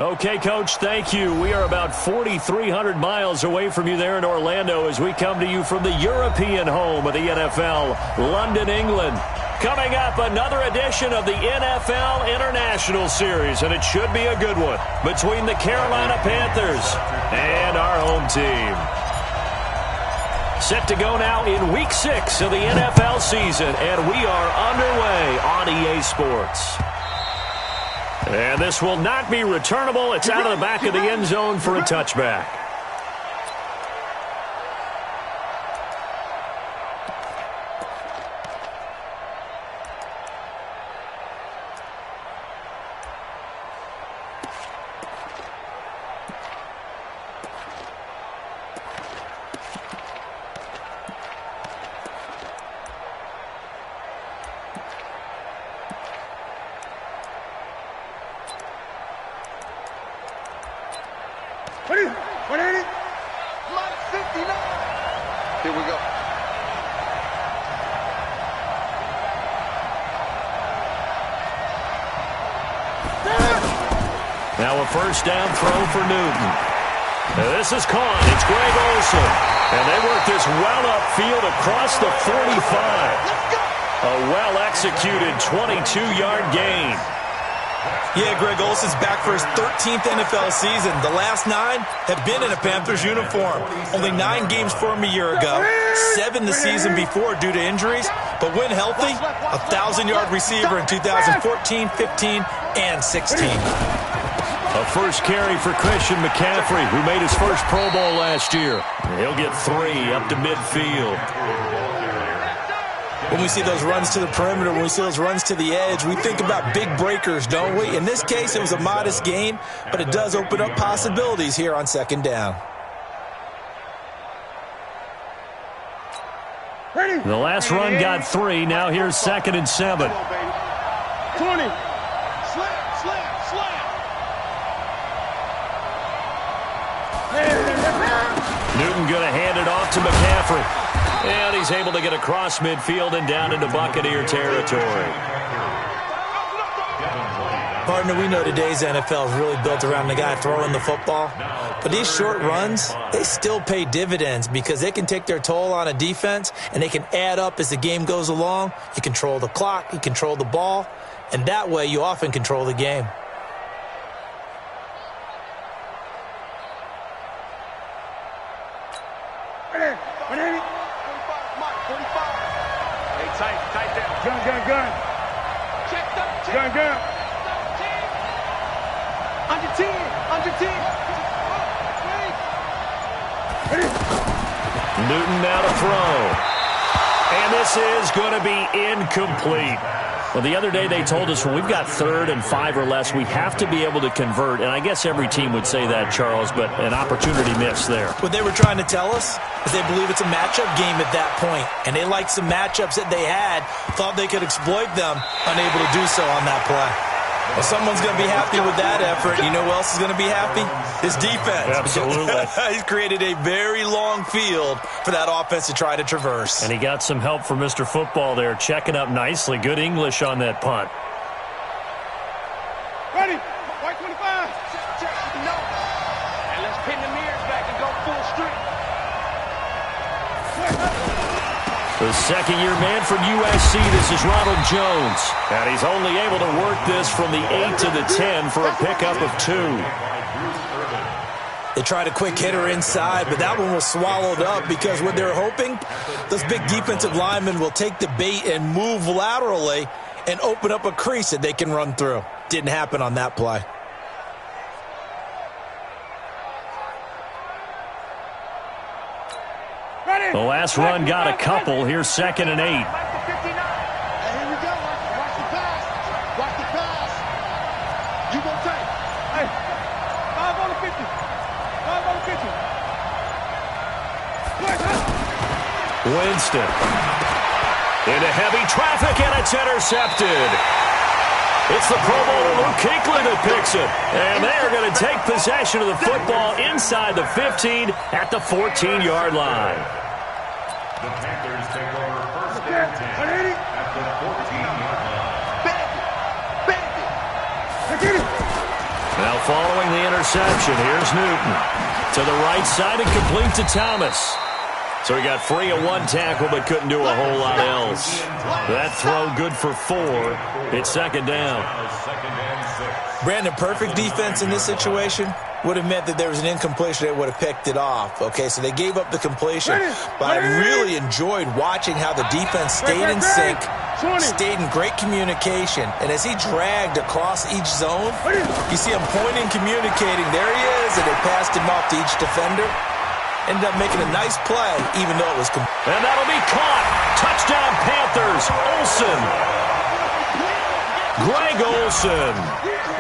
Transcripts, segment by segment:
Okay, Coach, thank you. We are about 4,300 miles away from you there in Orlando as we come to you from the European home of the NFL, London, England. Coming up, another edition of the NFL International Series, and it should be a good one, between the Carolina Panthers and our home team. Set to go now in Week 6 of the NFL season, and we are underway on EA Sports. And this will not be returnable. It's out of the back of the end zone for a touchback. Here we go. Now a first down throw for Newton. This is caught. It's Greg Olsen. And they work this well upfield across the 45. A well-executed 22-yard gain. Yeah, Greg Olsen's back for his 13th NFL season. The last 9 have been in a Panthers uniform. Only 9 games for him a year ago, 7 the season before due to injuries. But when healthy, a 1,000-yard receiver in 2014, 15, and 16. A first carry for Christian McCaffrey, who made his first Pro Bowl last year. He'll get 3 up to midfield. When we see those runs to the perimeter, when we see those runs to the edge, we think about big breakers, don't we? In this case, it was a modest gain, but it does open up possibilities here on second down. The last run got 3. Now here's 2nd and 7. 20. Slam. Newton going to hand it off to McCaffrey. And he's able to get across midfield and down into Buccaneer territory. Partner, we know today's NFL is really built around the guy throwing the football. But these short runs, they still pay dividends because they can take their toll on a defense and they can add up as the game goes along. You control the clock, you control the ball, and that way you often control the game. Gun. Check. Gun. Under 10. Newton now to throw. And this is going to be incomplete. Well, the other day they told us when we've got 3rd and 5 or less, we have to be able to convert. And I guess every team would say that, Charles, but an opportunity missed there. What they were trying to tell us is they believe it's a matchup game at that point. And they liked some matchups that they had, thought they could exploit them, unable to do so on that play. Well, someone's going to be happy with that effort. You know who else is going to be happy? His defense. Absolutely. He's created a very long field for that offense to try to traverse. And he got some help from Mr. Football there, checking up nicely. Good English on that punt. Ready. White 25. No. And let's pin the mirrors back and go full strength. The second-year man from USC, this is Ronald Jones. And he's only able to work this from the 8 to the 10 for a pickup of 2. They tried a quick hitter inside, but that one was swallowed up because what they're hoping, those big defensive linemen will take the bait and move laterally and open up a crease that they can run through. Didn't happen on that play. The last run got a couple. Here's 2nd and 8. Here we go. Watch the pass. You gonna take. Hey, 5 on the 50. 5 on the 50. Winston. Into heavy traffic, and it's intercepted. It's the Pro Bowler Luke Kuechly that picks it. And they are going to take possession of the football inside the 15 at the 14-yard line. The Panthers take over 1st and 10 at the 14-yard line. And Now following the interception, here's Newton. To the right side and complete to Thomas. So he got free of one tackle but couldn't do a whole lot else. That throw good for 4. It's second down. Brandon, perfect defense in this situation would have meant that there was an incompletion that would have picked it off. Okay, so they gave up the completion. But I really enjoyed watching how the defense stayed in sync, stayed in great communication. And as he dragged across each zone, you see him pointing, communicating. There he is, and they passed him off to each defender. Ended up making a nice play, even though it was... And that'll be caught. Touchdown, Panthers. Olsen. Greg Olsen.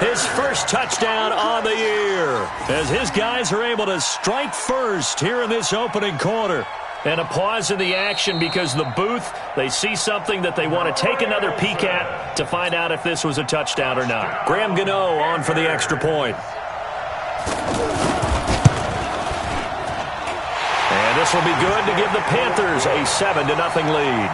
His first touchdown on the year. As his guys are able to strike first here in this opening quarter. And a pause in the action because the booth, they see something that they want to take another peek at to find out if this was a touchdown or not. Graham Gano on for the extra point. And this will be good to give the Panthers a 7-0 lead.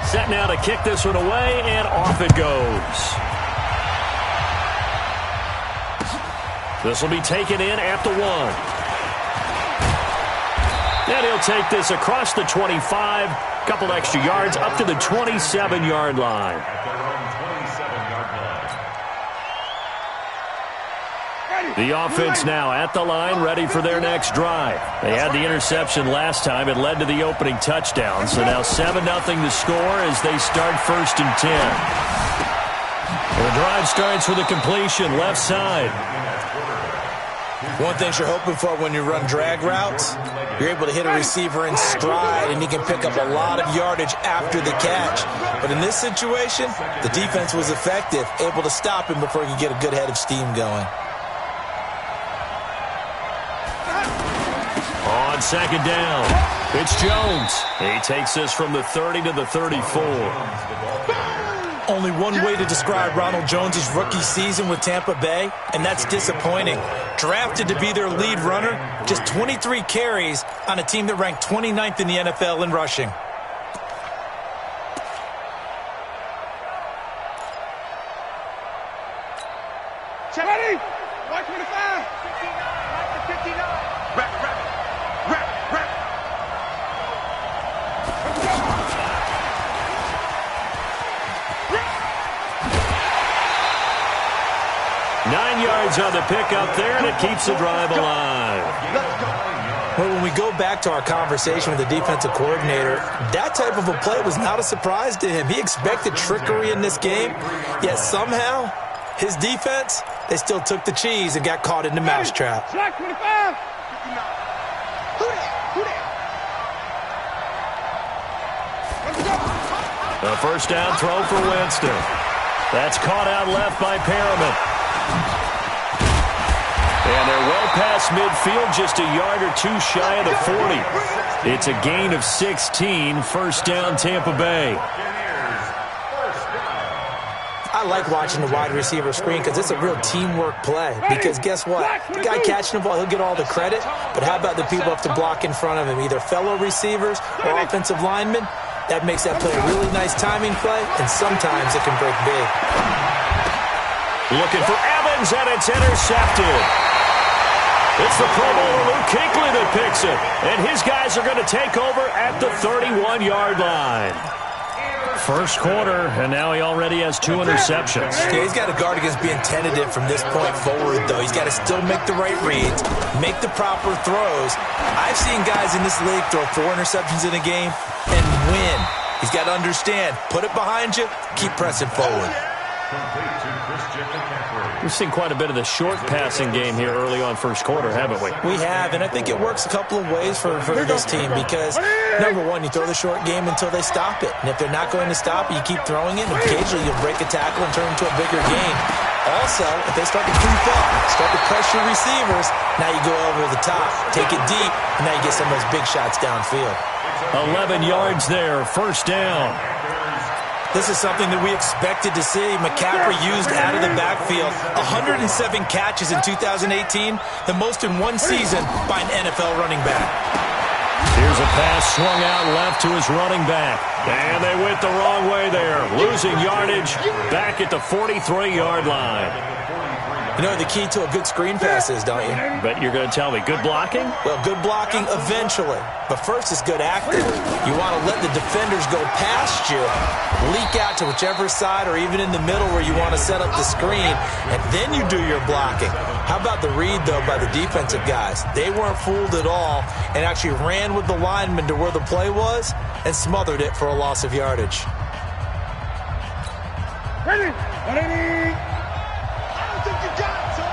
Set now to kick this one away, and off it goes. This will be taken in at the 1. And he'll take this across the 25, couple extra yards up to the 27-yard line. The offense now at the line, ready for their next drive. They had the interception last time. It led to the opening touchdown. So now 7-0 to score as they start 1st and 10. The drive starts with a completion left side. One thing you're hoping for when you run drag routes, you're able to hit a receiver in stride, and he can pick up a lot of yardage after the catch. But in this situation, the defense was effective, able to stop him before he could get a good head of steam going. On second down, it's Jones. He takes this from the 30 to the 34. Only one way to describe Ronald Jones' rookie season with Tampa Bay, and that's disappointing. Drafted to be their lead runner, just 23 carries on a team that ranked 29th in the NFL in rushing. Ready? 125. 59. Rap. 9 yards on the pickup there, and it keeps the drive alive. Well, when we go back to our conversation with the defensive coordinator, that type of a play was not a surprise to him. He expected trickery in this game, yet somehow his defense, they still took the cheese and got caught in the mousetrap. Slack 25. A first down throw for Winston. That's caught out left by Perriman. And they're well past midfield, just a yard or two shy of the 40. It's a gain of 16, first down Tampa Bay. I like watching the wide receiver screen because it's a real teamwork play. Because guess what? The guy catching the ball, he'll get all the credit. But how about the people up to block in front of him, either fellow receivers or offensive linemen? That makes that play a really nice timing play, and sometimes it can break big. Looking for Evans, and it's intercepted. It's the Pro Bowler Luke Kuechly that picks it. And his guys are going to take over at the 31-yard line. First quarter, and now he already has 2 interceptions. Yeah, he's got to guard against being tentative from this point forward, though. He's got to still make the right reads, make the proper throws. I've seen guys in this league throw 4 interceptions in a game and win. He's got to understand, put it behind you, keep pressing forward. We've seen quite a bit of the short passing game here early on first quarter, haven't we? We have, and I think it works a couple of ways for this team because, number one, you throw the short game until they stop it. And if they're not going to stop it, you keep throwing it, and occasionally you'll break a tackle and turn it into a bigger gain. Also, if they start to creep up, start to pressure receivers, now you go over the top, take it deep, and now you get some of those big shots downfield. 11 yards there, first down. This is something that we expected to see. McCaffrey used out of the backfield. 107 catches in 2018, the most in one season by an NFL running back. Here's a pass swung out left to his running back. And they went the wrong way there. Losing yardage back at the 43-yard line. You know the key to a good screen pass is, don't you? But you're going to tell me good blocking? Well, good blocking eventually. But first is good acting. You want to let the defenders go past you, leak out to whichever side or even in the middle where you want to set up the screen, and then you do your blocking. How about the read, though, by the defensive guys? They weren't fooled at all and actually ran with the lineman to where the play was and smothered it for a loss of yardage. Ready? Ready? I don't think you got it, son.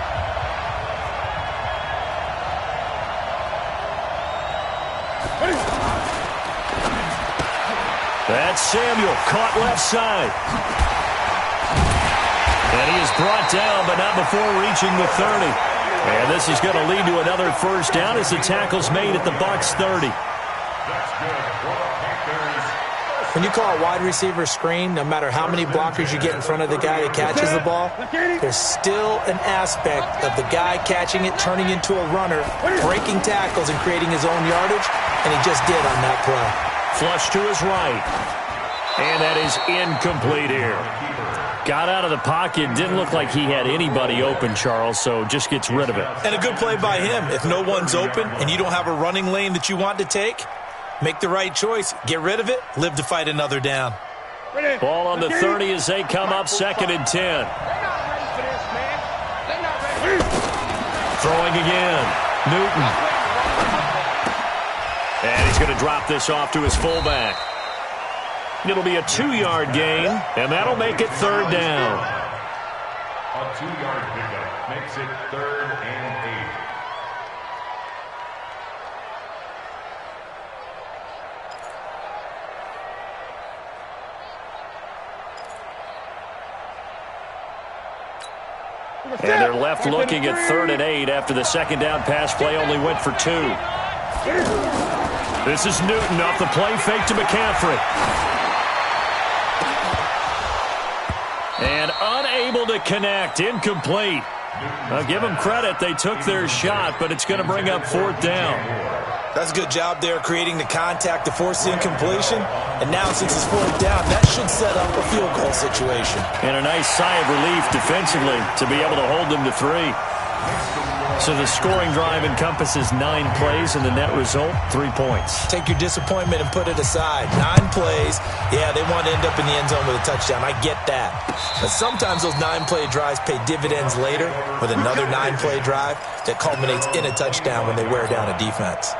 Ready? That's Samuel, caught left side. And he is brought down, but not before reaching the 30. And this is going to lead to another first down as the tackle's made at the Bucs 30. When you call a wide receiver screen, no matter how many blockers you get in front of the guy that catches the ball, there's still an aspect of the guy catching it, turning into a runner, breaking tackles and creating his own yardage, and he just did on that play. Flush to his right. And that is incomplete here. Got out of the pocket. Didn't look like he had anybody open, Charles, so just gets rid of it. And a good play by him. If no one's open and you don't have a running lane that you want to take, make the right choice. Get rid of it. Live to fight another down. Ball on the 30 as they come up 2nd and 10. They're not ready for this, man. They're not ready. Throwing again. Newton. And he's going to drop this off to his fullback. It'll be a 2-yard gain, and that'll make it 3rd down. A 2-yard pickup makes it 3rd and 8. And they're left looking at 3rd and 8 after the second down pass play only went for 2. This is Newton off the play fake to McCaffrey. And unable to connect. Incomplete. I'll give them credit. They took their shot, but it's going to bring up 4th down. That's a good job there creating the contact to force the incompletion. And now since it's 4th down, that should set up a field goal situation. And a nice sigh of relief defensively to be able to hold them to 3. So the scoring drive encompasses 9 plays, and the net result, 3 points. Take your disappointment and put it aside. 9 plays. Yeah, they want to end up in the end zone with a touchdown. I get that. But sometimes those 9-play drives pay dividends later with another 9-play drive that culminates in a touchdown when they wear down a defense.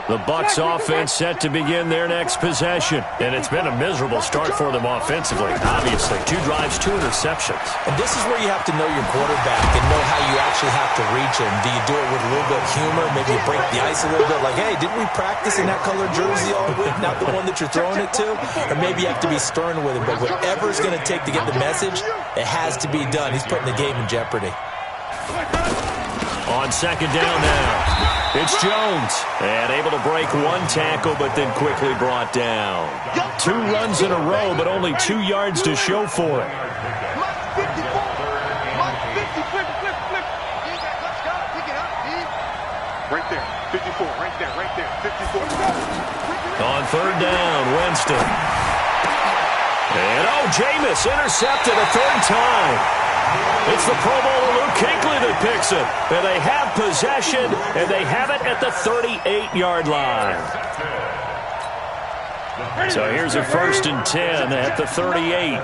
The Bucs offense set to begin their next possession. And it's been a miserable start for them offensively. Obviously, 2 drives, 2 interceptions. And this is where you have to know your quarterback and know how you actually have to reach him. Do you do it with a little bit of humor? Maybe you break the ice a little bit like, hey, didn't we practice in that colored jersey all week? Not the one that you're throwing it to? Or maybe you have to be stern with him. But whatever it's going to take to get the message, it has to be done. He's putting the game in jeopardy. On 2nd down now. It's Jones, and able to break 1 tackle, but then quickly brought down. 2 runs in a row, but only 2 yards to show for it. Right there, 54, right there, 54. On 3rd down, Winston. And, Jameis intercepted a 3rd time. It's the Pro Bowler Luke Kuechly that picks it. And they have possession, and they have it at the 38-yard line. So here's a 1st and 10 at the 38.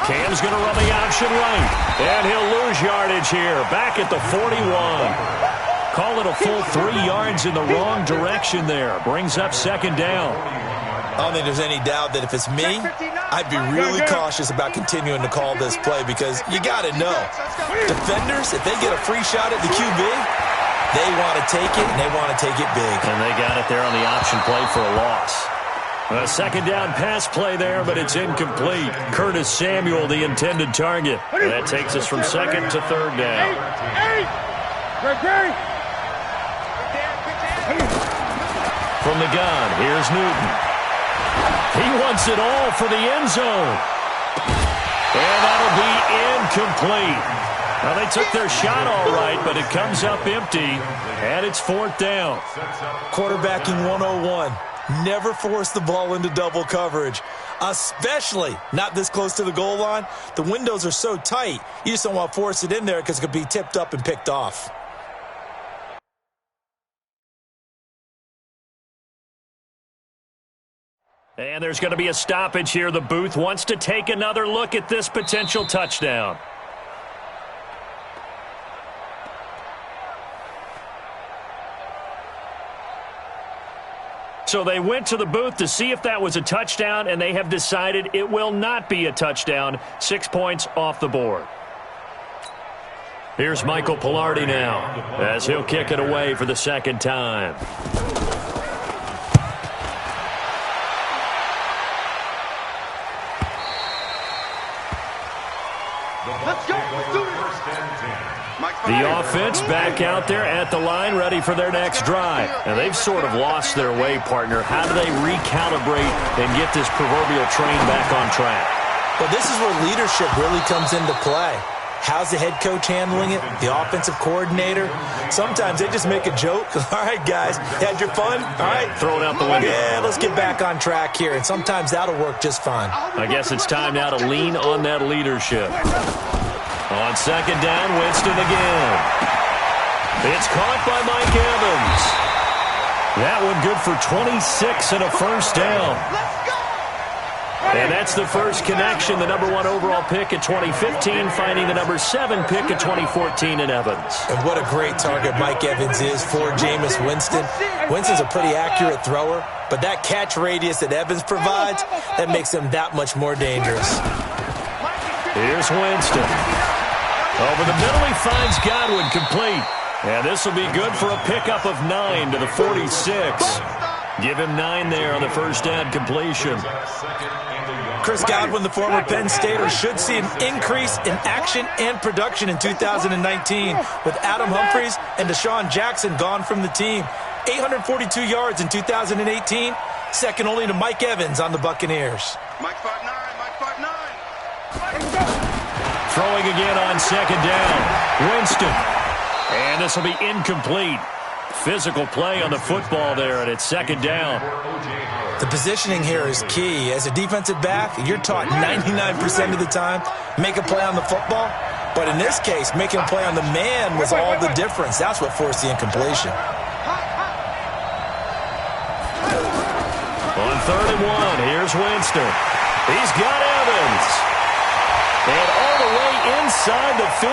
Cam's going to run the option right. And he'll lose yardage here. Back at the 41. Call it a full 3 yards in the wrong direction there. Brings up 2nd down. I don't think there's any doubt that if it's me, I'd be really cautious about continuing to call this play because you got to know. Defenders, if they get a free shot at the QB, they want to take it, and they want to take it big. And they got it there on the option play for a loss. A 2nd down pass play there, but it's incomplete. Curtis Samuel, the intended target. And that takes us from 2nd to 3rd down. From the gun, here's Newton. He wants it all for the end zone. And that'll be incomplete. Well, they took their shot all right, but it comes up empty, and it's 4th down. Quarterbacking 101. Never force the ball into double coverage, especially not this close to the goal line. The windows are so tight, you just don't want to force it in there because it could be tipped up and picked off. And there's going to be a stoppage here. The booth wants to take another look at this potential touchdown. So they went to the booth to see if that was a touchdown, and they have decided it will not be a touchdown. 6 points off the board. Here's Michael Pilardi now as he'll kick it away for the 2nd time. Let's go. Let's do it. The offense back out there at the line, ready for their next drive. And they've sort of lost their way, partner. How do they recalibrate and get this proverbial train back on track? Well, this is where leadership really comes into play. How's the head coach handling it? The offensive coordinator? Sometimes they just make a joke. All right, guys, had your fun? All right. Throw it out the window. Yeah, let's get back on track here. And sometimes that'll work just fine. I guess it's time now to lean on that leadership. On 2nd down, Winston again. It's caught by Mike Evans. That one good for 26 and a 1st down. And that's the first connection, the number 1 overall pick at 2015, finding the number 7 pick at 2014 in Evans. And what a great target Mike Evans is for Jameis Winston. Winston's a pretty accurate thrower, but that catch radius that Evans provides, that makes him that much more dangerous. Here's Winston. Over the middle, he finds Godwin complete. And this will be good for a pickup of 9 to the 46. Give him 9 there on the 1st down completion. Chris Godwin, the former Penn Stater, should see an increase in action and production in 2019 with Adam Humphries and Deshaun Jackson gone from the team. 842 yards in 2018, second only to Mike Evans on the Buccaneers. Mike 5'9", Mike 5'9". Throwing again on 2nd down. Winston. And this will be incomplete. Physical play on the football there, and it's 2nd down. The positioning here is key. As a defensive back, you're taught 99% of the time, make a play on the football. But in this case, making a play on the man was all the difference. That's what forced the incompletion. On 3rd and 1, here's Winston. He's got Evans. And all the way inside the 15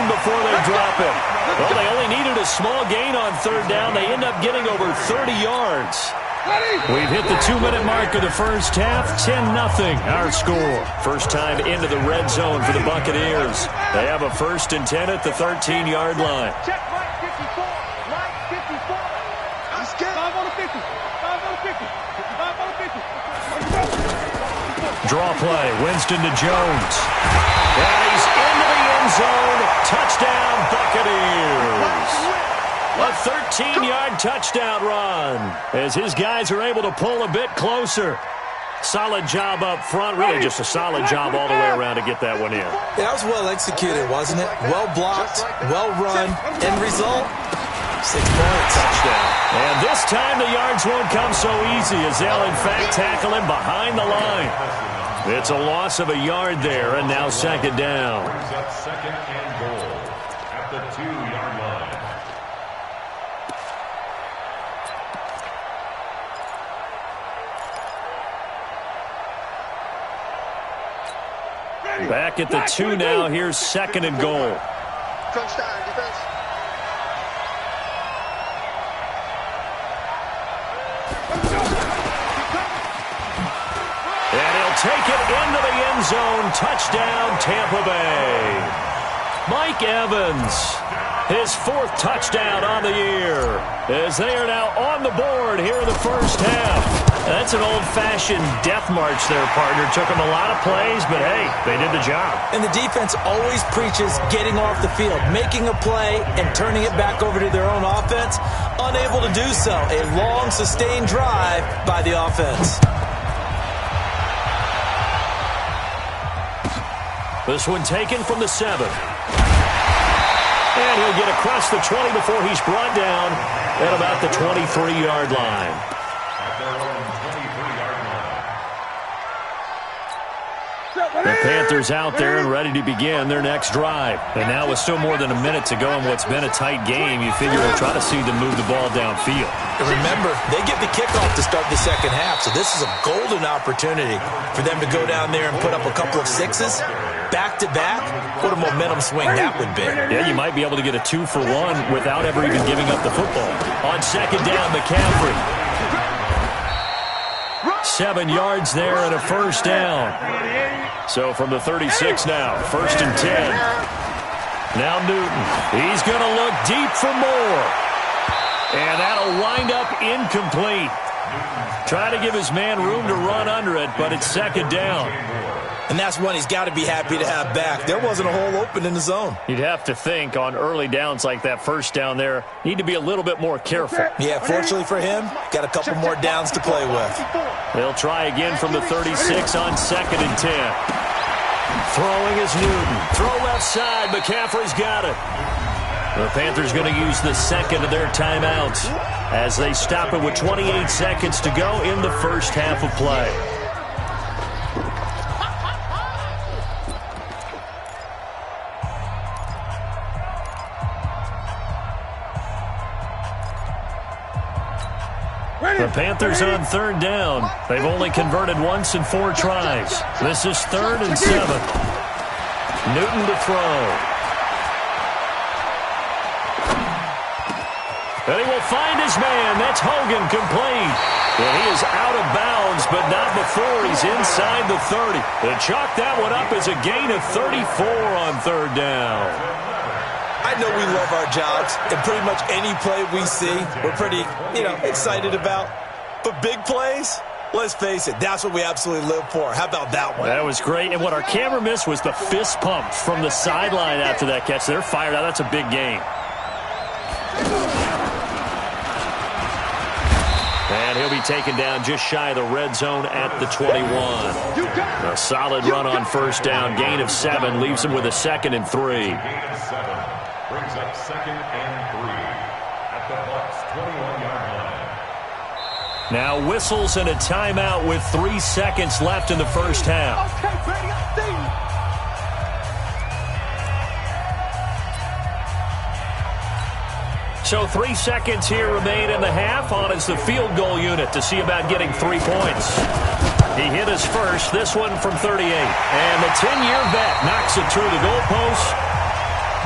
before they drop it. Well, they only needed a small gain on 3rd down. They end up getting over 30 yards. We've hit the 2-minute mark of the 1st half. 10-0 our score. First time into the red zone for the Buccaneers. They have a 1st and 10 at the 13-yard line. Check Mike 54. Mike 54. Let's get 5 on the 50. 5 on the 50. 5 on the 50. Draw play. Winston to Jones. And he's into the end zone. Touchdown, Buccaneers. A 13-yard touchdown run as his guys are able to pull a bit closer. Solid job up front. Really just a solid job all the way around to get that one in. Yeah, that was well executed, wasn't it? Well blocked, well run. End result, 6 points. Touchdown. And this time the yards won't come so easy as they'll in fact tackle him behind the line. It's a loss of a yard there, and now 2nd down. Second and goal at the 2-yard line. Back at the 2 now. Here's 2nd and goal. Crunch time, defense. And he'll take it into the end zone. Touchdown, Tampa Bay. Mike Evans, his 4th touchdown on the year, as they are now on the board here in the 1st half. That's an old-fashioned death march there, partner. Took them a lot of plays, but hey, they did the job. And the defense always preaches getting off the field, making a play, and turning it back over to their own offense. Unable to do so. A long, sustained drive by the offense. This one taken from the 7. And he'll get across the 20 before he's brought down at about the 23-yard line. At their own 23-yard line. The Panthers out there and ready to begin their next drive. And now with still more than a minute to go in what's been a tight game, you figure we'll try to see them move the ball downfield. And remember, they get the kickoff to start the second half, so this is a golden opportunity for them to go down there and put up a couple of sixes back-to-back. What a momentum swing that would be. Yeah, you might be able to get a 2-for-1 without ever even giving up the football. On second down, McCaffrey. 7 yards there and a first down. So from the 36 now, 1st and 10. Now Newton. He's going to look deep for more. And that'll wind up incomplete. Try to give his man room to run under it, but it's second down. And that's one he's got to be happy to have back. There wasn't a hole open in the zone. You'd have to think on early downs like that first down there, need to be a little bit more careful. Yeah, fortunately for him, got a couple more downs to play with. They'll try again from the 36 on 2nd and 10. Throwing is Newton. Throw left side. McCaffrey's got it. The Panthers going to use the second of their timeouts as they stop it with 28 seconds to go in the first half of play. The Panthers on 3rd down. They've only converted once in 4 tries. This is 3rd and 7. Newton to throw. And he will find his man. That's Hogan, complete. And he is out of bounds, but not before he's inside the 30. They chalk that one up as a gain of 34 on 3rd down. I know we love our jobs, and pretty much any play we see, we're pretty, excited about. But big plays, let's face it, that's what we absolutely live for. How about that one? That was great. And what our camera missed was the fist pump from the sideline after that catch. They're fired out. That's a big game. And he'll be taken down just shy of the red zone at the 21. A solid run on 1st down. Gain of 7 leaves him with a 2nd and 3. Gain of 7 brings up 2nd and 3 at the Bucs 21-yard line. Now whistles and a timeout with 3 seconds left in the first half. Okay, Brady, I see you. So 3 seconds here remain in the half on as the field goal unit to see about getting 3 points. He hit his first, this one from 38. And the 10-year vet knocks it through the goalpost.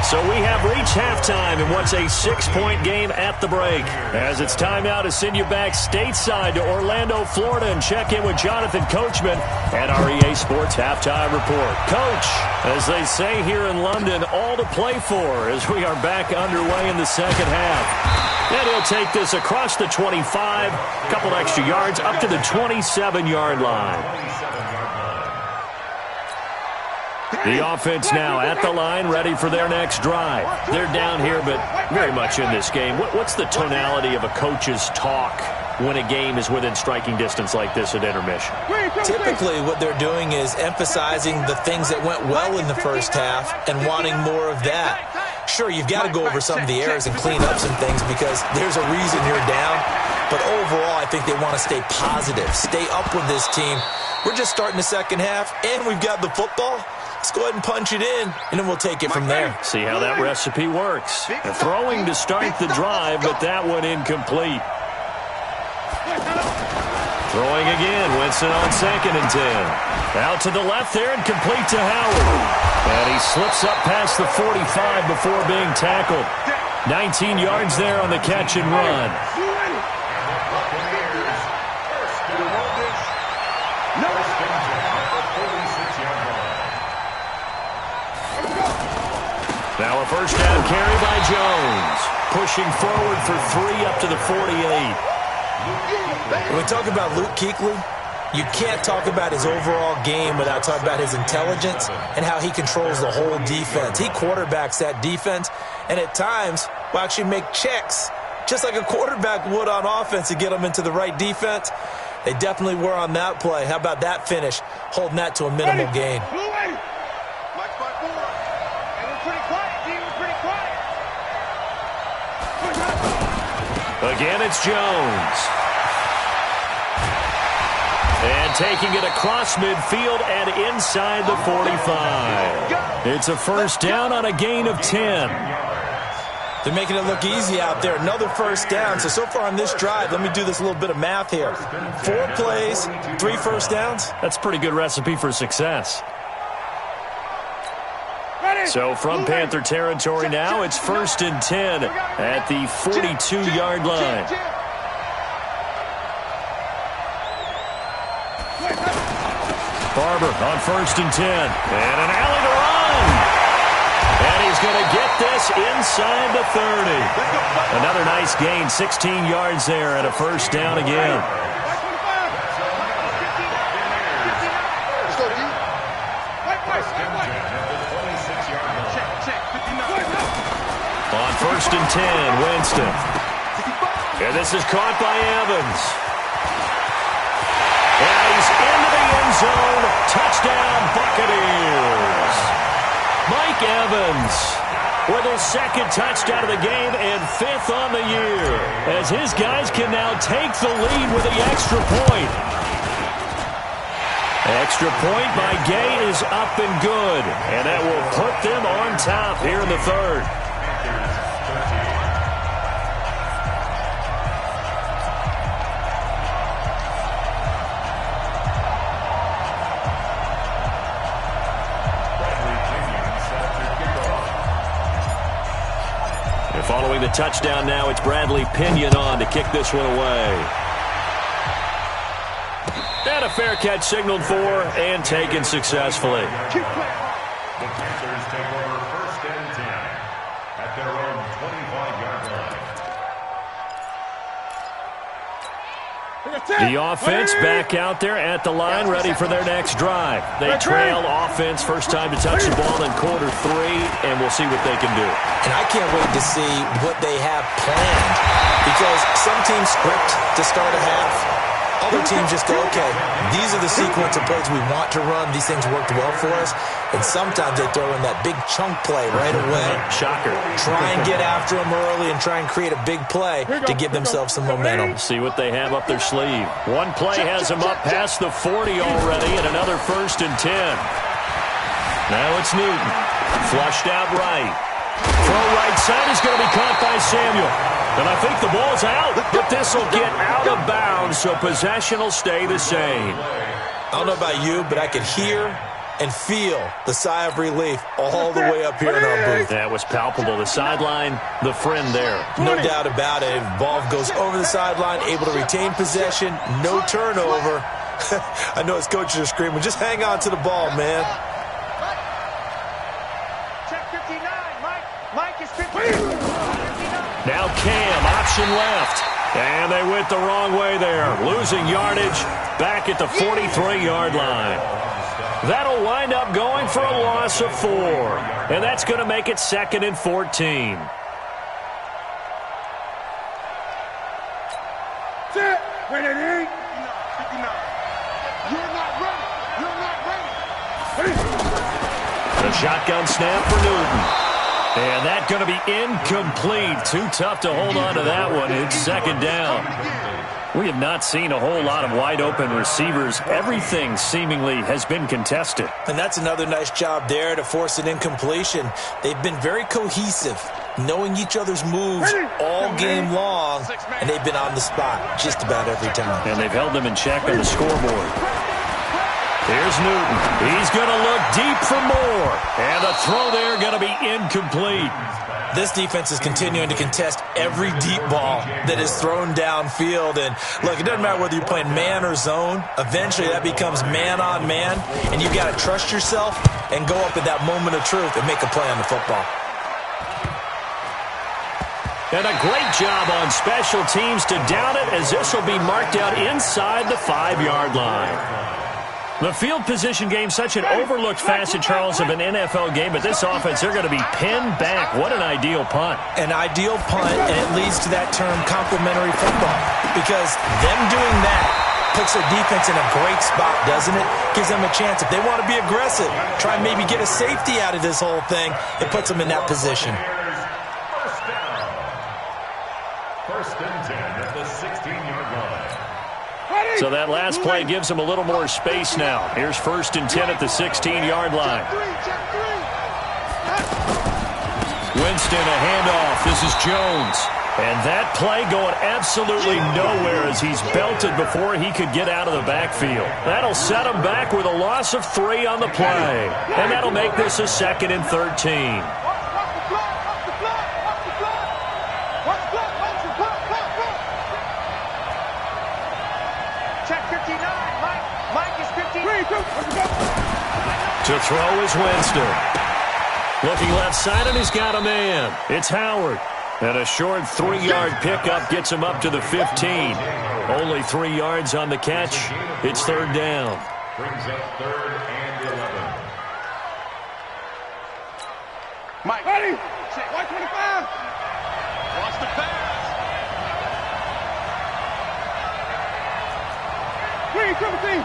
So we have reached halftime in what's a 6-point game at the break. As it's time now to send you back stateside to Orlando, Florida, and check in with Jonathan Coachman at our EA Sports Halftime Report. Coach, as they say here in London, all to play for as we are back underway in the second half. And he'll take this across the 25, a couple extra yards, up to the 27-yard line. The offense now at the line, ready for their next drive. They're down here, but very much in this game. What's the tonality of a coach's talk when a game is within striking distance like this at intermission? Typically, what they're doing is emphasizing the things that went well in the first half and wanting more of that. Sure, you've got to go over some of the errors and clean up some things because there's a reason you're down. But overall, I think they want to stay positive, stay up with this team. We're just starting the second half, and we've got the football. Let's go ahead and punch it in, and then we'll take it from there. See how that recipe works. Throwing to start the drive, but that one incomplete. Throwing again, Winston on 2nd and 10. Out to the left there and complete to Howard. And he slips up past the 45 before being tackled. 19 yards there on the catch and run. Now a first down carry by Jones. Pushing forward for 3 up to the 48. When we talk about Luke Kuechly, you can't talk about his overall game without talking about his intelligence and how he controls the whole defense. He quarterbacks that defense, and at times will actually make checks, just like a quarterback would on offense to get them into the right defense. They definitely were on that play. How about that finish, holding that to a minimal gain? Again, it's Jones. And taking it across midfield and inside the 45. It's a first down on a gain of 10. They're making it look easy out there. Another first down. So far on this drive, let me do this little bit of math here. 4 plays, 3 first downs. That's a pretty good recipe for success. So from Panther territory now, it's 1st and 10 at the 42-yard line. Barber on 1st and 10. And an alley to run. And he's going to get this inside the 30. Another nice gain, 16 yards there and a first down again. On 1st and 10, Winston. And this is caught by Evans. And he's into the end zone. Touchdown, Buccaneers. Mike Evans with his 2nd touchdown of the game and 5th on the year, as his guys can now take the lead with the extra point. Extra point by Gay is up and good, and that will put them on top here in the 3rd. Following the touchdown now, it's Bradley Pinion on to kick this one away. And a fair catch signaled for and taken successfully. The Panthers take over 1st and 10 at their own 25-yard line. The offense back out there at the line, ready for their next drive. They trail offense, first time to touch the ball in quarter 3, and we'll see what they can do. And I can't wait to see what they have planned, because some teams script to start a half. Other teams just go, okay, these are the sequence of plays we want to run. These things worked well for us. And sometimes they throw in that big chunk play right away. Shocker. Try and get after them early and try and create a big play to give themselves some momentum. See what they have up their sleeve. One play has them up past the 40 already, and another 1st and 10. Now it's Newton. Flushed out right. Throw right side is going to be caught by Samuel. And I think the ball's out, but this will get out of bounds, so possession will stay the same. I don't know about you, but I could hear and feel the sigh of relief all the way up here in our booth. That was palpable. The sideline, the friend there. No doubt about it. Ball goes over the sideline, able to retain possession, no turnover. I know his coaches are screaming, just hang on to the ball, man. Check 59, Mike is 59. Now Cam, option left. And they went the wrong way there. Losing yardage back at the 43-yard line. That'll wind up going for a loss of 4. And that's going to make it 2nd and 14. Sit. Ready? 59. You're not ready. You're not ready. The shotgun snap for Newton. And that's going to be incomplete. Too tough to hold on to that one. It's 2nd down. We have not seen a whole lot of wide-open receivers. Everything seemingly has been contested. And that's another nice job there to force an incompletion. They've been very cohesive, knowing each other's moves all game long, and they've been on the spot just about every time. And they've held them in check on the scoreboard. Here's Newton. He's going to look deep for more. And the throw there going to be incomplete. This defense is continuing to contest every deep ball that is thrown downfield. And look, it doesn't matter whether you're playing man or zone. Eventually that becomes man on man. And you've got to trust yourself and go up at that moment of truth and make a play on the football. And a great job on special teams to down it, as this will be marked out inside the 5-yard line. The field position game, such an overlooked facet, Charles, of an NFL game, but this offense, they're going to be pinned back. What an ideal punt. An ideal punt, and it leads to that term complementary football, because them doing that puts their defense in a great spot, doesn't it? Gives them a chance. If they want to be aggressive, try and maybe get a safety out of this whole thing, it puts them in that position. first and 10 at the 16-yard line. So that last play gives them a little more space now. Here's first and 10 at the 16-yard line. Winston, a handoff. This is Jones. And that play going absolutely nowhere as he's belted before he could get out of the backfield. That'll set him back with a loss of 3 on the play. And that'll make this a 2nd and 13. To throw is Winston. Looking left side, and he's got a man. It's Howard. And a short 3-yard pickup gets him up to the 15. Only 3 yards on the catch. It's 3rd down. Brings up 3rd and 11. Mike, ready? 125. Watch the pass. Green, triple team.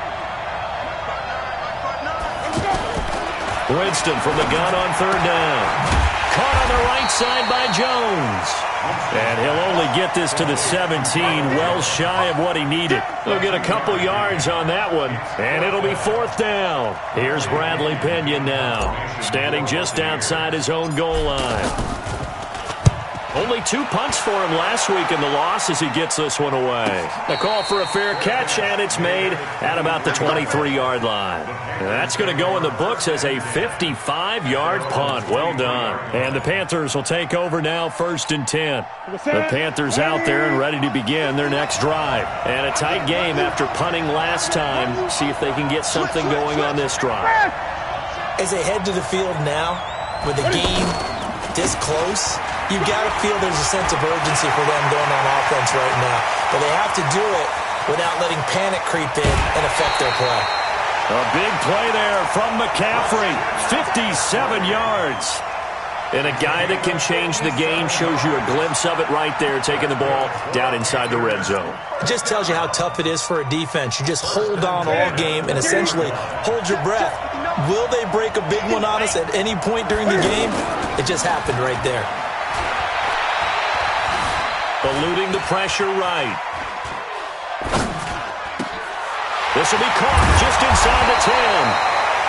Winston from the gun on 3rd down. Caught on the right side by Jones. And he'll only get this to the 17, well shy of what he needed. He'll get a couple yards on that one, and it'll be 4th down. Here's Bradley Pinion now, standing just outside his own goal line. Only 2 punts for him last week in the loss as he gets this one away. A call for a fair catch, and it's made at about the 23-yard line. And that's going to go in the books as a 55-yard punt. Well done. And the Panthers will take over now, 1st and 10. The Panthers out there and ready to begin their next drive. And a tight game after punting last time. See if they can get something going on this drive. As they head to the field now, with the game this close, you've got to feel there's a sense of urgency for them going on offense right now. But they have to do it without letting panic creep in and affect their play. A big play there from McCaffrey. 57 yards. And a guy that can change the game, shows you a glimpse of it right there, taking the ball down inside the red zone. It just tells you how tough it is for a defense. You just hold on all game and essentially hold your breath. Will they break a big one on us at any point during the game? It just happened right there. Eluding the pressure right. This will be caught just inside the 10.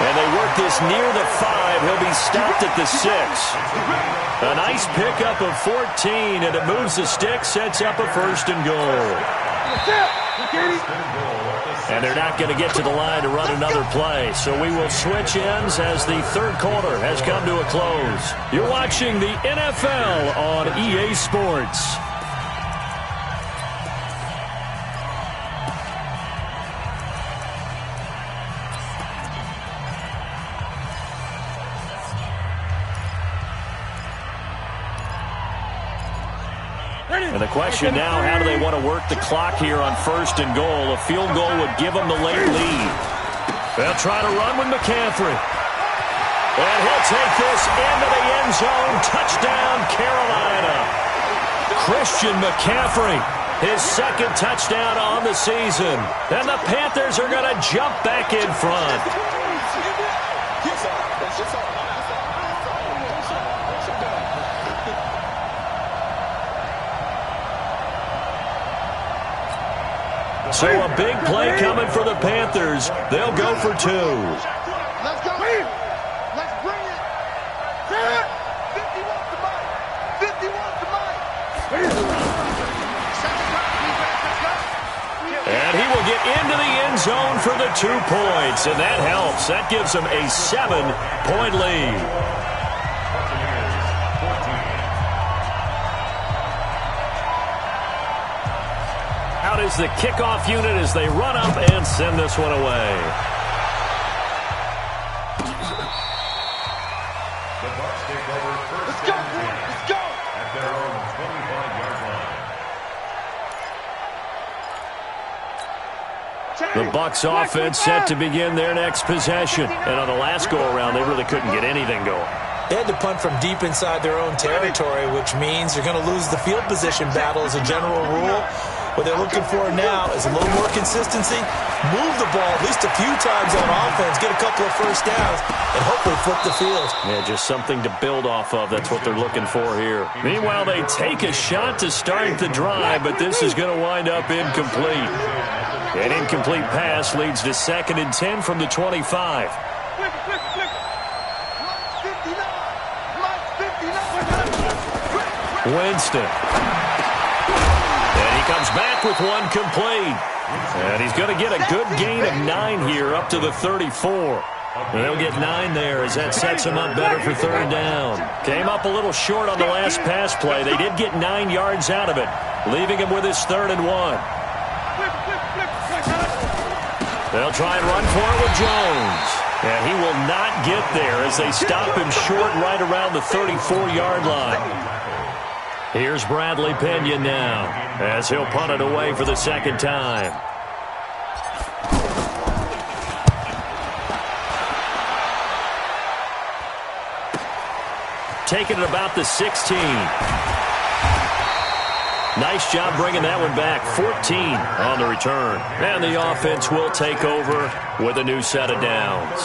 And they work this near the 5. He'll be stopped at the 6. A nice pickup of 14, and it moves the stick, sets up a 1st and goal. And they're not going to get to the line to run another play, so we will switch ends as the 3rd quarter has come to a close. You're watching the NFL on EA Sports. And the question now, how do they want to work the clock here on 1st and goal? A field goal would give them the late lead. They'll try to run with McCaffrey. And he'll take this into the end zone. Touchdown, Carolina. Christian McCaffrey, his 2nd touchdown on the season. And the Panthers are going to jump back in front. So a big play coming for the Panthers. They'll go for 2. Let's go. Let's bring it. 51 to Mike. 51 to Mike. And he will get into the end zone for the 2 points. And that helps. That gives them a 7-point lead. Out is the kickoff unit as they run up and send this one away. The Bucs take over 1st and 10 Let's go. at their own 25-yard line. The Bucs offense set to begin their next possession. And on the last go-around, they really couldn't get anything going. They had to punt from deep inside their own territory, which means you're going to lose the field position battle as a general rule. What they're looking for now is a little more consistency, move the ball at least a few times on offense, get a couple of first downs, and hopefully flip the field. Yeah, just something to build off of. That's what they're looking for here. Meanwhile, they take a shot to start the drive, but this is going to wind up incomplete. An incomplete pass leads to 2nd and 10 from the 25. Winston. And he comes back with one complete. And he's going to get a good gain of 9 here up to the 34. They'll get 9 there as that sets him up better for 3rd down. Came up a little short on the last pass play. They did get 9 yards out of it, leaving him with his 3rd and 1. They'll try and run for it with Jones. And he will not get there as they stop him short right around the 34-yard line. Here's Bradley Pena now as he'll punt it away for the 2nd time. Taking it about the 16. Nice job bringing that one back. 14 on the return. And the offense will take over with a new set of downs.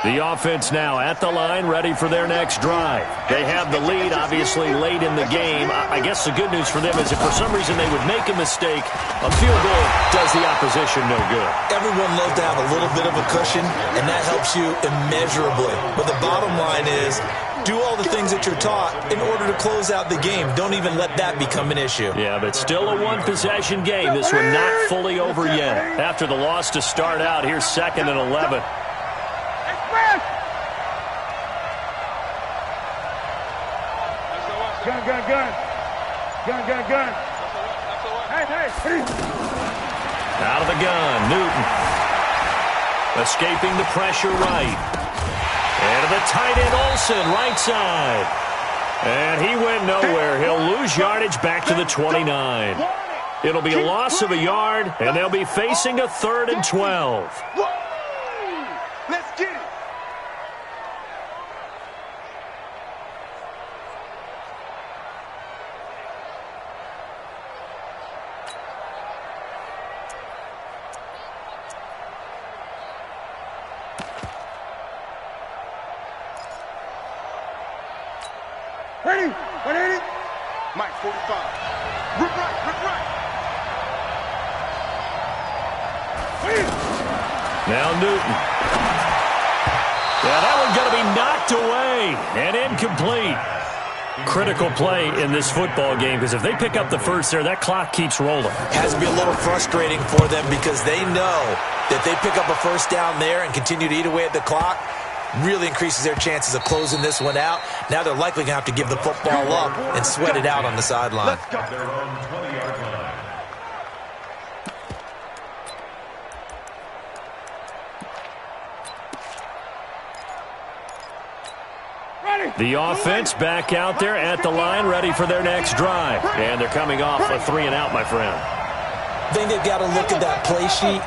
The offense now at the line, ready for their next drive. They have the lead, obviously, late in the game. I guess the good news for them is if for some reason they would make a mistake, a field goal does the opposition no good. Everyone loves to have a little bit of a cushion, and that helps you immeasurably. But the bottom line is, do all the things that you're taught in order to close out the game. Don't even let that become an issue. Yeah, but still a one-possession game. This one not fully over yet. After the loss to start out, here's 2nd and 11. Gun. Hey. Out of the gun, Newton. Escaping the pressure right. And to the tight end, Olsen, right side. And he went nowhere. He'll lose yardage back to the 29. It'll be a loss of a yard, and they'll be facing a 3rd and 12. Let's get it. Ready? 180. Mike, 45. Rip right. Now Newton. Yeah, that one's going to be knocked away and incomplete. Critical play in this football game because if they pick up the first there, that clock keeps rolling. Has to be a little frustrating for them because they know that they pick up a first down there and continue to eat away at the clock. Really increases their chances of closing this one out. Now they're likely going to have to give the football up and sweat it out on the sideline. Their own 20-yard line. The offense back out there at the line, ready for their next drive. And they're coming off a 3-and-out, my friend. I think they've got to look at that play sheet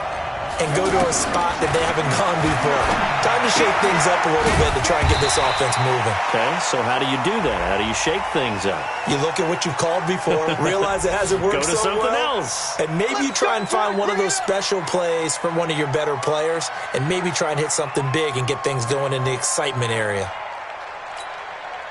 and go to a spot that they haven't gone before. Time to shake things up a little bit to try and get this offense moving. Okay, so how do you do that? How do you shake things up? You look at what you've called before, realize it hasn't worked Go to so something well, else. and maybe you try and find one of those special plays from one of your better players, and maybe try and hit something big and get things going in the excitement area.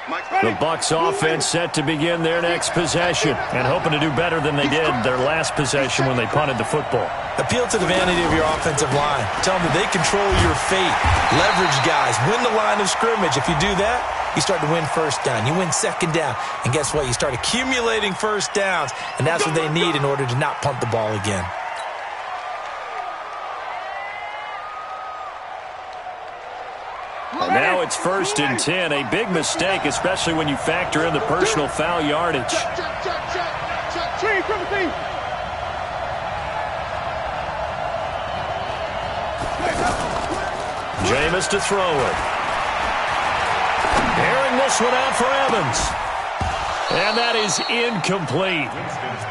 The Bucs offense set to begin their next possession and hoping to do better than they did their last possession when they punted the football. Appeal to the vanity of your offensive line. Tell them that they control your fate. Leverage guys. Win the line of scrimmage. If you do that, you start to win first down. You win second down. And guess what? You start accumulating first downs, and that's what they need in order to not punt the ball again. And now it's 1st and 10. A big mistake, especially when you factor in the personal foul yardage. Jameis to throw it. Airing this one out for Evans. And that is incomplete.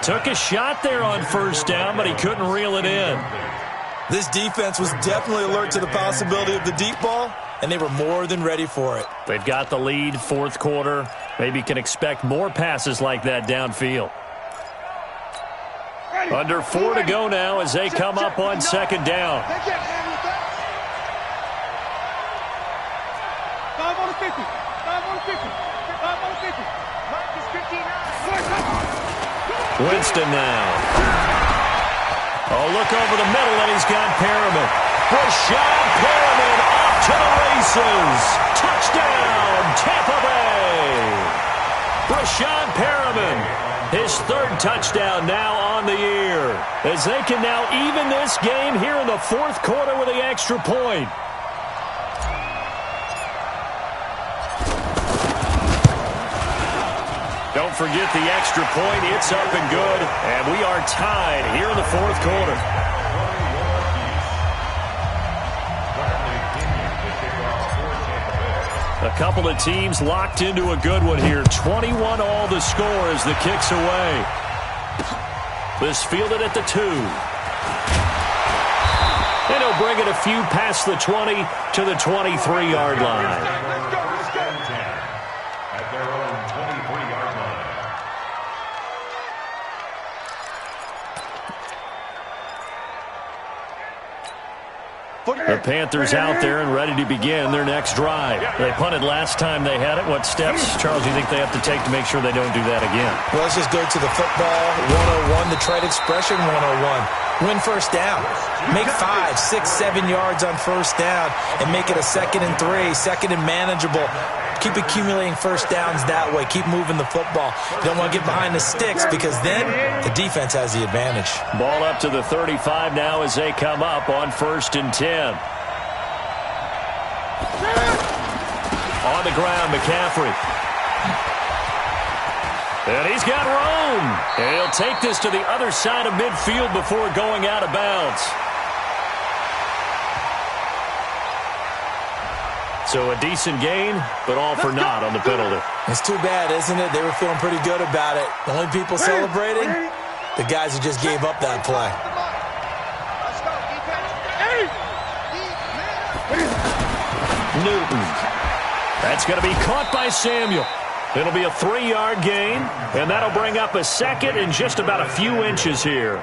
Took a shot there on first down, but he couldn't reel it in. This defense was definitely alert to the possibility of the deep ball, and they were more than ready for it. They've got the lead, fourth quarter. Maybe can expect more passes like that downfield. Under 4 to go now as they come up on second down. 5 on the 50. 5 on the 50. 5 on the 50. Mark is 59. Winston now. Oh, look over the middle, and he's got Perriman. Brashad Perriman off to the races. Touchdown, Tampa Bay. Brashad Perriman, his third touchdown now on the year, as they can now even this game here in the fourth quarter with the extra point. Don't forget the extra point. It's up and good, and we are tied here in the fourth quarter. A couple of teams locked into a good one here. 21 all the score as the kick's away. This fielded at the 2. And he'll bring it a few past the 20 to the 23-yard line. At their own 23-yard line. The Panthers out there and ready to begin their next drive. They punted last time they had it. What steps, Charles, do you think they have to take to make sure they don't do that again? Well, let's just go to the football 101, the trade expression 101. Win first down. Make 5, 6, 7 yards on first down and make it a 2nd and 3, 2nd and manageable. Keep accumulating first downs that way. Keep moving the football. You don't want to get behind the sticks because then the defense has the advantage. Ball up to the 35 now as they come up on 1st and 10. On the ground, McCaffrey. And he's got room. And he'll take this to the other side of midfield before going out of bounds. So a decent gain, but all for naught on the penalty. It's too bad, isn't it? They were feeling pretty good about it. The only people celebrating, the guys who just gave up that play. Newton. That's going to be caught by Samuel. It'll be a 3-yard gain, and that'll bring up a 2nd and just about a few inches here.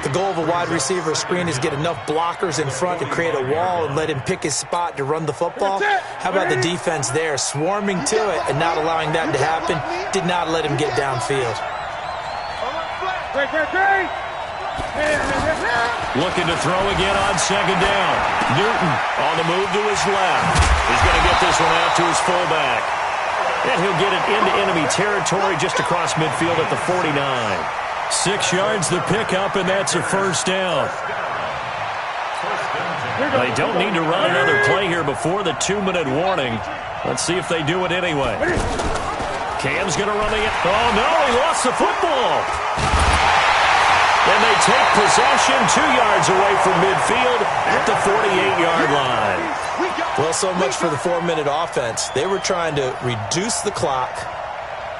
The goal of a wide receiver screen is get enough blockers in front to create a wall and let him pick his spot to run the football. How about the defense there, swarming to it and not allowing that to happen? Did not let him get downfield. Looking to throw again on 2nd down. Newton on the move to his left. He's going to get this one out to his fullback. And he'll get it into enemy territory just across midfield at the 49. 6 yards the pickup, and that's a first down. They don't need to run another play here before the 2-minute warning. Let's see if they do it anyway. Cam's going to run it. Oh, no, he lost the football. And they take possession 2 yards away from midfield at the 48-yard line. Well, so much for the 4-minute offense. They were trying to reduce the clock,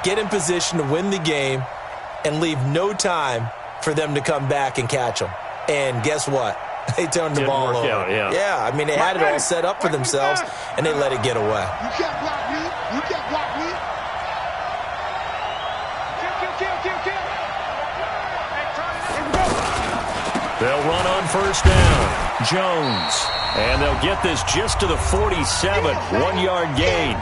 get in position to win the game, and leave no time for them to come back and catch them. And guess what? They turned the ball over. Yeah, I mean, they had it all set up for themselves, and they let it get away. You can't block me. You can't block me. Kill. They'll run on first down. Jones. And they'll get this just to the 47. 1-yard gain.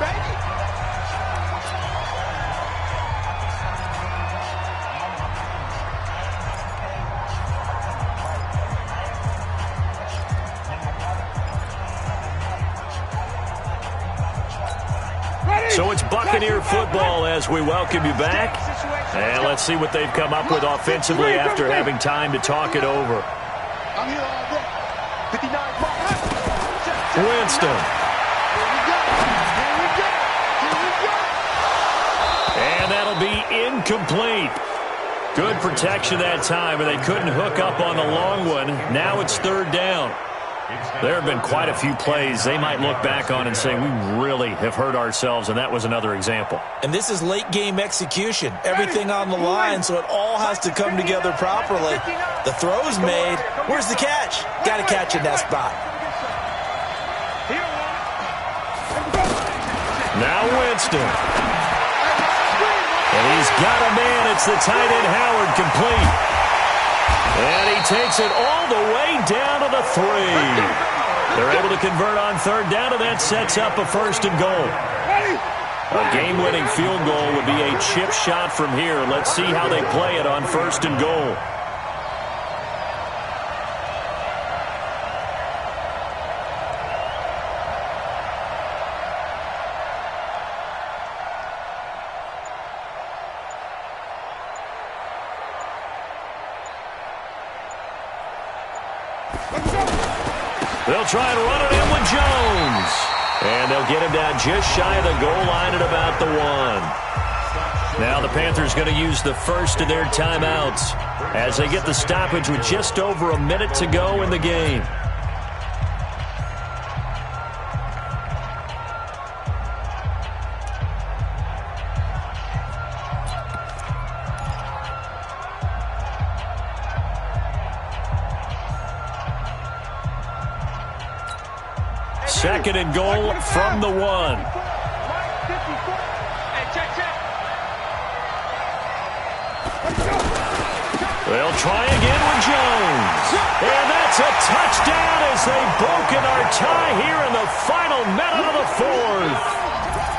So it's Buccaneer football as we welcome you back. And let's see what they've come up with offensively after having time to talk it over. I'm here all day. 59. Winston. And that'll be incomplete. Good protection that time, and they couldn't hook up on the long one. Now it's 3rd down. There have been quite a few plays they might look back on and say, we really have hurt ourselves, and that was another example. And this is late-game execution. Everything on the line, so it all has to come together properly. The throw's made. Where's the catch? Got to catch in that spot. Now Winston. And he's got a man. It's the tight end Howard, complete. And he takes it all the way down to the 3. They're able to convert on third down, and that sets up a 1st and goal. A game-winning field goal would be a chip shot from here. Let's see how they play it on 1st and goal. They'll try and run it in with Jones. And they'll get him down just shy of the goal line at about the 1. Now the Panthers going to use the first of their timeouts as they get the stoppage with just over a minute to go in the game. Second and goal from the 1. They'll try again with Jones. And that's a touchdown as they've broken our tie here in the final minute of the 4th.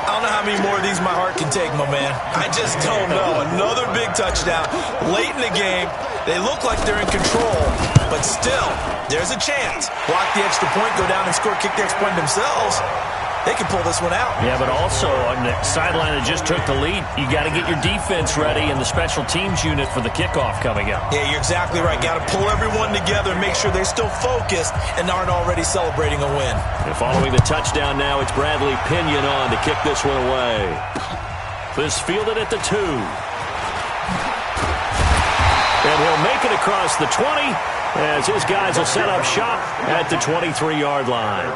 I don't know how many more of these my heart can take, my man. I just don't know. Another big touchdown. Late in the game, they look like they're in control, but still, there's a chance. Block the extra point, go down and score, kick the extra point themselves. They can pull this one out. Yeah, but also on the sideline that just took the lead, you got to get your defense ready and the special teams unit for the kickoff coming up. Yeah, you're exactly right. Got to pull everyone together and make sure they're still focused and aren't already celebrating a win. And following the touchdown now, it's Bradley Pinion on to kick this one away. This fielded at the 2. And he'll make it across the 20 as his guys will set up shop at the 23-yard line.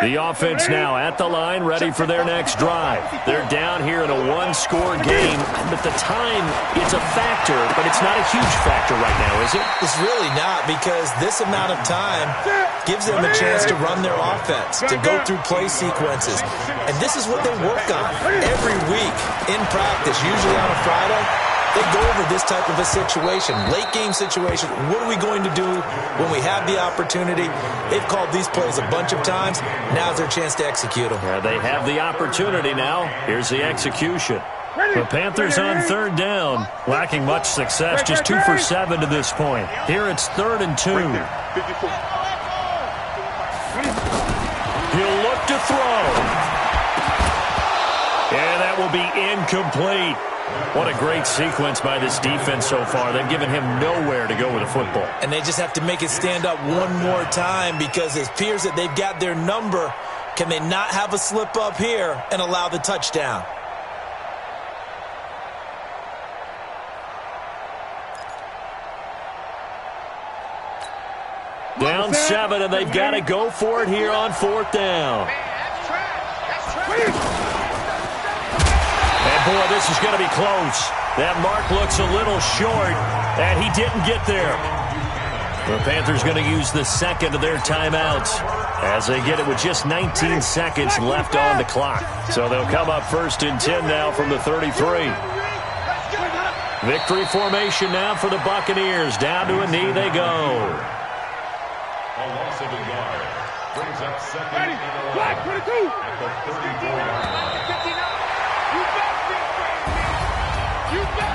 The offense now at the line, ready for their next drive. They're down here in a one-score game, but the time, it's a factor, but it's not a huge factor right now, is it? It's really not, because this amount of time gives them a chance to run their offense, to go through play sequences. And this is what they work on every week in practice, usually on a Friday. They go over this type of a situation, late-game situation. What are we going to do when we have the opportunity? They've called these plays a bunch of times. Now's their chance to execute them. Yeah, they have the opportunity now. Here's the execution. The Panthers on third down, lacking much success, just 2 for 7 to this point. Here it's 3rd and 2. He'll look to throw. And that will be incomplete. What a great sequence by this defense so far. They've given him nowhere to go with the football. And they just have to make it stand up one more time, because it appears that they've got their number. Can they not have a slip up here and allow the touchdown? Down 7, and they've got to go for it here on 4th down. And, boy, this is going to be close. That mark looks a little short, and he didn't get there. The Panthers going to use the second of their timeouts as they get it with just 19 seconds left on the clock. So they'll come up 1st and 10 now from the 33. Victory formation now for the Buccaneers. Down to a knee they go. A loss of a yard brings up 2nd and 11 at the 34-yard line. You bet.